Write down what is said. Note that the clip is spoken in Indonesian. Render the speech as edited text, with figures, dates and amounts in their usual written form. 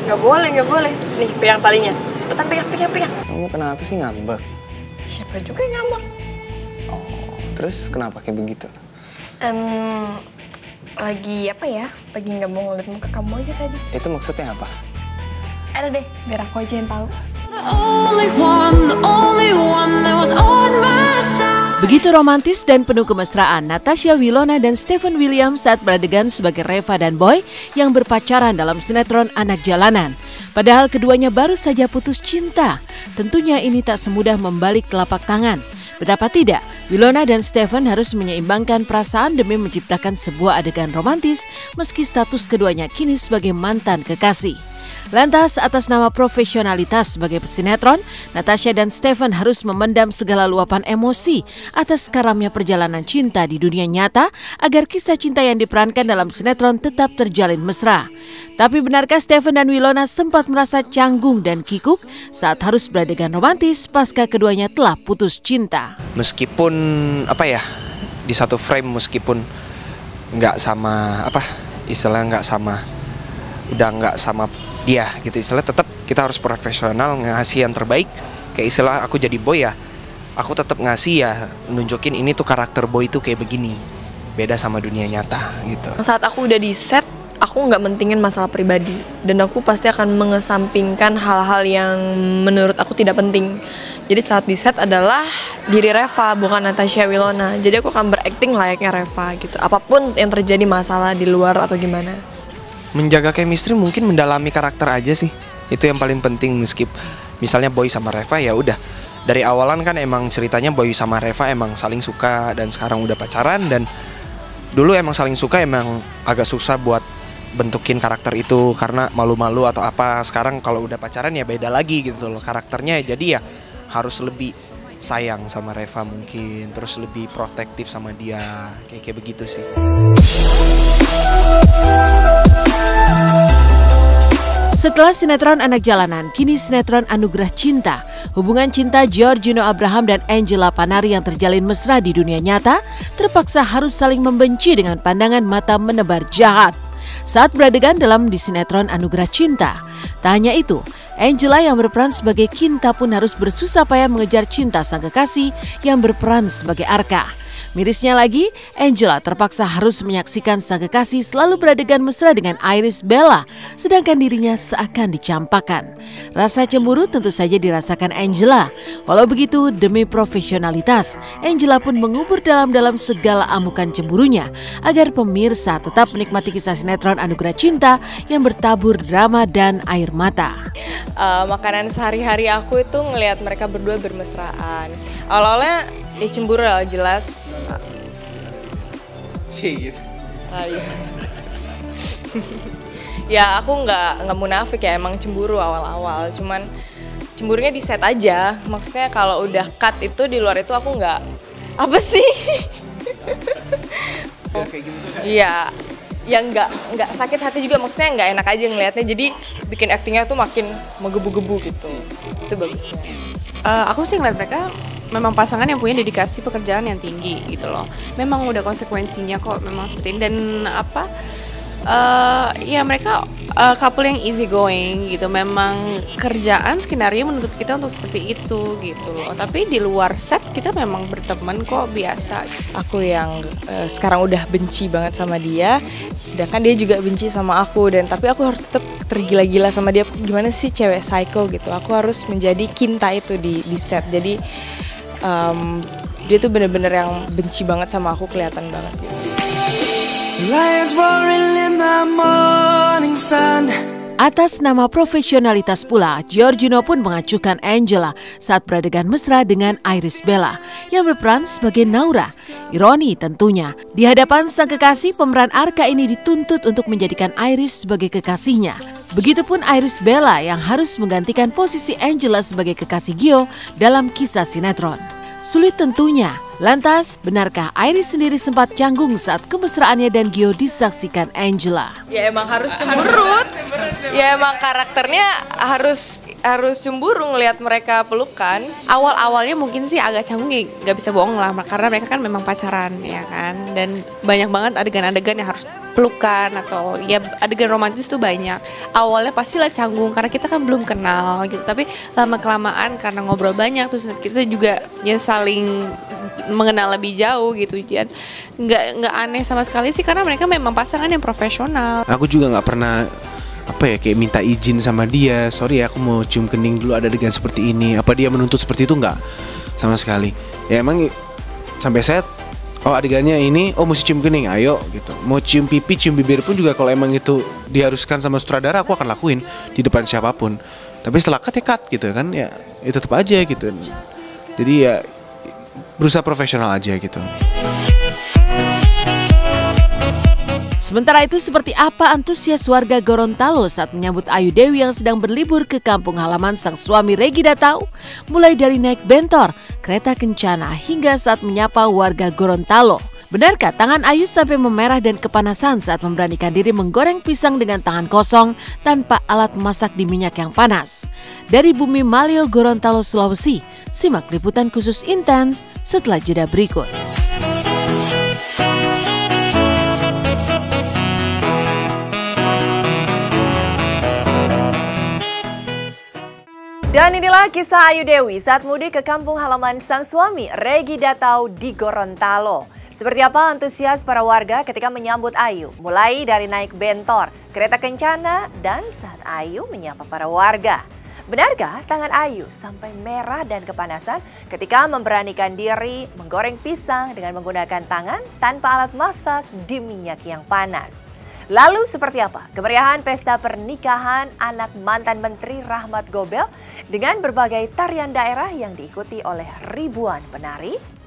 Nggak boleh, nggak boleh. Nih, pegang talinya. Cepetan pegang. Kamu kenapa sih ngambek? Siapa juga yang ngambek? Oh, terus kenapa kayak begitu? Lagi apa ya? Lagi nggak mau ngeliat muka kamu aja tadi. Itu maksudnya apa? Ada deh, biar aku aja yang tahu. Begitu romantis dan penuh kemesraan Natasha Wilona dan Stephen William saat beradegan sebagai Reva dan Boy yang berpacaran dalam sinetron Anak Jalanan. Padahal keduanya baru saja putus cinta. Tentunya ini tak semudah membalik telapak tangan. Betapa tidak, Wilona dan Stephen harus menyeimbangkan perasaan demi menciptakan sebuah adegan romantis meski status keduanya kini sebagai mantan kekasih. Lantas, atas nama profesionalitas sebagai pesinetron, Natasha dan Stephen harus memendam segala luapan emosi atas karamnya perjalanan cinta di dunia nyata agar kisah cinta yang diperankan dalam sinetron tetap terjalin mesra. Tapi benarkah Stephen dan Wilona sempat merasa canggung dan kikuk saat harus beradegan romantis pasca keduanya telah putus cinta? Meskipun di satu frame meskipun nggak sama udah nggak sama dia gitu, istilah tetap kita harus profesional ngasih yang terbaik. Kayak istilah aku jadi Boy ya, aku tetap ngasih ya, nunjukin ini tuh karakter Boy itu kayak begini, beda sama dunia nyata gitu. Saat aku udah di set, aku nggak mentingin masalah pribadi dan aku pasti akan mengesampingkan hal-hal yang menurut aku tidak penting. Jadi saat di set adalah diri Reva, bukan Natasha Wilona. Jadi aku akan berakting layaknya Reva gitu, apapun yang terjadi masalah di luar atau gimana. Menjaga chemistry mungkin mendalami karakter aja sih, itu yang paling penting. Meskipun misalnya Boy sama Reva ya udah dari awalan kan emang ceritanya Boy sama Reva emang saling suka dan sekarang udah pacaran, dan dulu emang saling suka emang agak susah buat bentukin karakter itu karena malu-malu atau apa. Sekarang kalau udah pacaran ya beda lagi gitu loh karakternya, jadi ya harus lebih sayang sama Reva mungkin, terus lebih protektif sama dia, kayak begitu sih. Setelah sinetron Anak Jalanan, kini sinetron Anugerah Cinta. Hubungan cinta Giorgino Abraham dan Angela Panari yang terjalin mesra di dunia nyata terpaksa harus saling membenci dengan pandangan mata menebar jahat saat beradegan dalam di sinetron Anugerah Cinta. Tak hanya itu, Angela yang berperan sebagai Kinta pun harus bersusah payah mengejar cinta sang kekasih yang berperan sebagai Arka. Mirisnya lagi, Angela terpaksa harus menyaksikan sang kekasih selalu beradegan mesra dengan Iris Bella, sedangkan dirinya seakan dicampakkan. Rasa cemburu tentu saja dirasakan Angela. Walau begitu, demi profesionalitas, Angela pun mengubur dalam-dalam segala amukan cemburunya agar pemirsa tetap menikmati kisah sinetron Anugerah Cinta yang bertabur drama dan air mata. Makanan sehari-hari aku itu ngelihat mereka berdua bermesraan. Awalnya ya cemburu lah jelas. Gitu. Iya. Ya aku nggak munafik ya, emang cemburu awal-awal. Cuman cemburunya di set aja. Maksudnya kalau udah cut itu di luar itu aku nggak apa sih? Iya. Yang nggak sakit hati juga, maksudnya nggak enak aja ngelihatnya, jadi bikin aktingnya tuh makin menggebu-gebu gitu. Itu bagusnya. Aku sih ngeliat mereka memang pasangan yang punya dedikasi pekerjaan yang tinggi gitu loh. Memang udah konsekuensinya kok memang seperti ini, dan ya mereka couple yang easy going gitu. Memang kerjaan skenario menuntut kita untuk seperti itu gitu loh. Tapi di luar set kita memang berteman kok, biasa. Aku yang sekarang udah benci banget sama dia, sedangkan dia juga benci sama aku, dan tapi aku harus tetap tergila-gila sama dia. Gimana sih cewek psycho gitu? Aku harus menjadi Kinta itu di set. Jadi dia tuh bener-bener yang benci banget sama aku, kelihatan banget gitu. Atas nama profesionalitas pula, Giorgino pun mengacuhkan Angela saat beradegan mesra dengan Iris Bella yang berperan sebagai Naura. Ironi tentunya, di hadapan sang kekasih, pemeran Arka ini dituntut untuk menjadikan Iris sebagai kekasihnya. Begitupun Iris Bella yang harus menggantikan posisi Angela sebagai kekasih Gio dalam kisah sinetron. Sulit tentunya. Lantas, benarkah Iris sendiri sempat canggung saat kemesraannya dan Gio disaksikan Angela? Ya emang harus cemberut. Ya emang karakternya harus cemburu ngelihat mereka pelukan. Awal-awalnya mungkin sih agak canggung ya, gak bisa bohong lah, karena mereka kan memang pacaran ya kan. Dan banyak banget adegan-adegan yang harus pelukan atau ya adegan romantis tuh banyak. Awalnya pastilah canggung karena kita kan belum kenal gitu, tapi lama kelamaan karena ngobrol banyak terus kita juga ya saling mengenal lebih jauh gitu. Jadi nggak aneh sama sekali sih karena mereka memang pasangan yang profesional. Aku juga nggak pernah kayak minta izin sama dia, sorry ya aku mau cium kening dulu, ada adegan seperti ini. Apa dia menuntut seperti itu? Nggak sama sekali. Ya emang sampai saya adegannya ini, mesti cium kening, ayo gitu. Mau cium pipi, cium bibir pun juga kalau emang itu diharuskan sama sutradara, aku akan lakuin di depan siapapun. Tapi setelah cut ya cut gitu kan, ya itu tetap aja gitu. Jadi ya berusaha profesional aja gitu. Sementara itu, seperti apa antusias warga Gorontalo saat menyambut Ayu Dewi yang sedang berlibur ke kampung halaman sang suami Regi Datau? Mulai dari naik bentor, kereta kencana, hingga saat menyapa warga Gorontalo. Benarkah tangan Ayu sampai memerah dan kepanasan saat memberanikan diri menggoreng pisang dengan tangan kosong tanpa alat masak di minyak yang panas? Dari bumi Malio, Gorontalo, Sulawesi, simak liputan khusus Intens setelah jeda berikut. Dan inilah kisah Ayu Dewi saat mudik ke kampung halaman sang suami Regi Datau di Gorontalo. Seperti apa antusias para warga ketika menyambut Ayu, mulai dari naik bentor, kereta kencana, dan saat Ayu menyapa para warga. Benarkah tangan Ayu sampai merah dan kepanasan ketika memberanikan diri menggoreng pisang dengan menggunakan tangan tanpa alat masak di minyak yang panas? Lalu seperti apa kemeriahan pesta pernikahan anak mantan Menteri Rahmat Gobel dengan berbagai tarian daerah yang diikuti oleh ribuan penari?